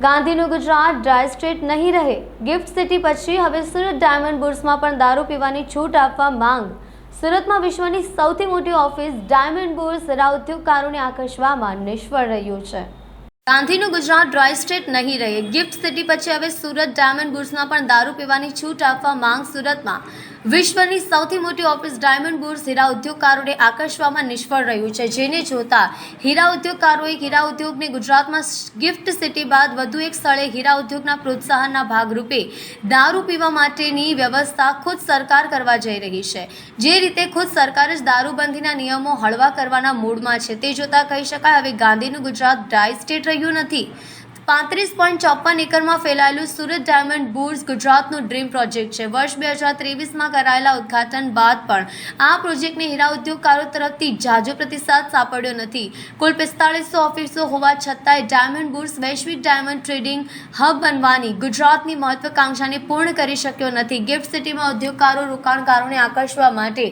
ગાંધીનું Gujarat dry state નહીં રહે। Gift city પછી હવે સુરત ડાયમંડ બુર્સમાં પણ દારૂ પીવાની છૂટ આપવા માંગ। સુરતમાં વિશ્વની સૌથી મોટી ઓફિસ ડાયમંડ બુર્સ હીરા ઉદ્યોગકારોને આકર્ષવામાં નિષ્ફળ રહ્યું છે। ગાંધીનું ગુજરાત ડ્રાય સ્ટેટ નહીં રહે। ગિફ્ટ સિટી પછી હવે સુરત ડાયમંડ બુર્સમાં પણ દારૂ પીવાની છૂટ આપવા માંગ। સુરતમાં વિશ્વની સૌથી મોટી ઓફિસ ડાયમંડ બુર્સ હીરા ઉદ્યોગકારોને આકર્ષવામાં નિષ્ફળ રહ્યું છે, જેને જોતા હીરા ઉદ્યોગકારોએ હીરા ઉદ્યોગને ગુજરાતમાં ગિફ્ટ સિટી બાદ વધુ એક સ્થળે હીરા ઉદ્યોગના પ્રોત્સાહનના ભાગરૂપે દારૂ પીવા માટેની વ્યવસ્થા ખુદ સરકાર કરવા જઈ રહી છે। જે રીતે ખુદ સરકાર જ દારૂબંધીના નિયમો હળવા કરવાના મૂડમાં છે, તે જોતા કહી શકાય હવે ગાંધીનું ગુજરાત ડ્રાય સ્ટેટ રહ્યું નથી। 35.54 એકરમાં ફેલાયેલું સુરત ડાયમંડ બુર્સ ગુજરાતનું ડ્રીમ પ્રોજેક્ટ છે। વર્ષ 2023માં કરાયેલા ઉદ્ઘાટન બાદ પણ આ પ્રોજેક્ટને હીરા ઉદ્યોગકારો તરફથી ઝાઝો પ્રતિસાદ સાંપડ્યો નથી। કુલ 4500 ઓફિસો હોવા છતાંય ડાયમંડ બુર્સ વૈશ્વિક ડાયમંડ ટ્રેડિંગ હબ બનવાની ગુજરાતની મહત્વાકાંક્ષાને પૂર્ણ કરી શક્યો નથી। ગિફ્ટ સિટીમાં ઉદ્યોગકારો રોકાણકારોને આકર્ષવા માટે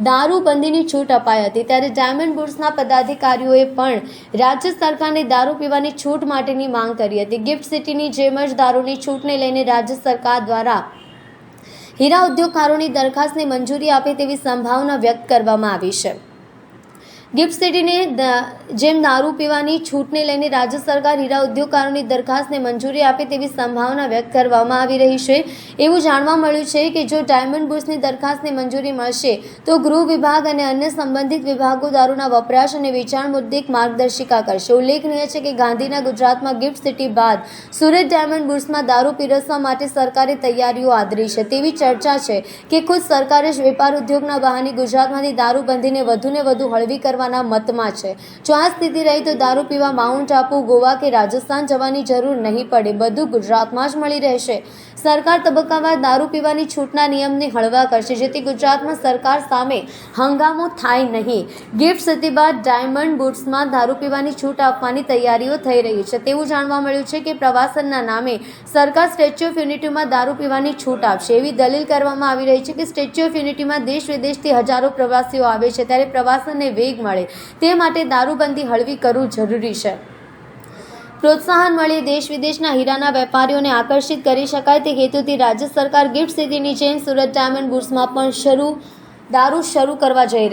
દારૂબંધીની છૂટ અપાઈ હતી, ત્યારે ડાયમંડ બુર્સના પદાધિકારીઓએ પણ રાજ્ય સરકારને દારૂ પીવાની છૂટ માટેની માંગ કરી હતી। ગિફ્ટ સિટીની જેમ જ દારૂની છૂટને લઈને રાજ્ય સરકાર દ્વારા હીરા ઉદ્યોગકારોની દરખાસ્તને મંજૂરી આપે તેવી સંભાવના વ્યક્ત કરવામાં આવી છે। ગિફ્ટ સિટીને જેમ દારૂ પીવાની છૂટને લઈને રાજ્ય સરકાર હીરા ઉદ્યોગકારોની દરખાસ્તને મંજૂરી આપે તેવી સંભાવના વ્યક્ત કરવામાં આવી રહી છે। એવું જાણવા મળ્યું છે કે જો ડાયમંડ બુર્સની દરખાસ્તને મંજૂરી મળશે તો ગૃહ વિભાગ અને અન્ય સંબંધિત વિભાગો દારૂના વપરાશ અને વેચાણ મુદ્દે એક માર્ગદર્શિકા કરશે। ઉલ્લેખનીય છે કે ગાંધીના ગુજરાતમાં ગિફ્ટ સિટી બાદ સુરત ડાયમંડ બુર્સમાં દારૂ પીરસવા માટે સરકારે તૈયારીઓ આદરી છે। તેવી ચર્ચા છે કે ખુદ સરકારે જ વેપાર ઉદ્યોગના બહાને ગુજરાતમાંથી દારૂબંધીને વધુને વધુ હળવી કરવા મતમાં છે। જો આ સ્થિતિ રહી તો દારૂ પીવા માઉન્ટ આબુ, ગોવા કે રાજસ્થાન જવાની જરૂર નહીં પડે, બધું ગુજરાતમાં જ મળી રહેશે। સરકાર તબક્કાવાર દારૂ પીવાની છૂટના નિયમને હળવા કરશે, જેથી ગુજરાતમાં સરકાર સામે હંગામો થાય નહીં। ગિફ્ટ સિટી બાદ ડાયમંડ બુર્સમાં દારૂ પીવાની છૂટ આપવાની તૈયારીઓ થઈ રહી છે। તેવું જાણવા મળ્યું છે કે પ્રવાસનના નામે સરકાર સ્ટેચ્યુ ઓફ યુનિટીમાં દારૂ પીવાની છૂટ આપશે, એવી દલીલ કરવામાં આવી રહી છે કે સ્ટેચ્યુ ઓફ યુનિટીમાં દેશ વિદેશથી હજારો પ્રવાસીઓ આવે છે, ત્યારે પ્રવાસનને વેગ મળે તે માટે દારૂબંધી હળવી કરવું જરૂરી છે। પ્રોત્સાહન મળે, દેશ વિદેશના હીરાના વેપારીઓને આકર્ષિત કરી શકાય તે હેતુથી રાજ્ય સરકાર ગિફ્ટ સિટીની જેમ સુરત ડાયમંડ બુર્સમાં પણ દારૂ શરૂ કરવા જઈ રહી છે।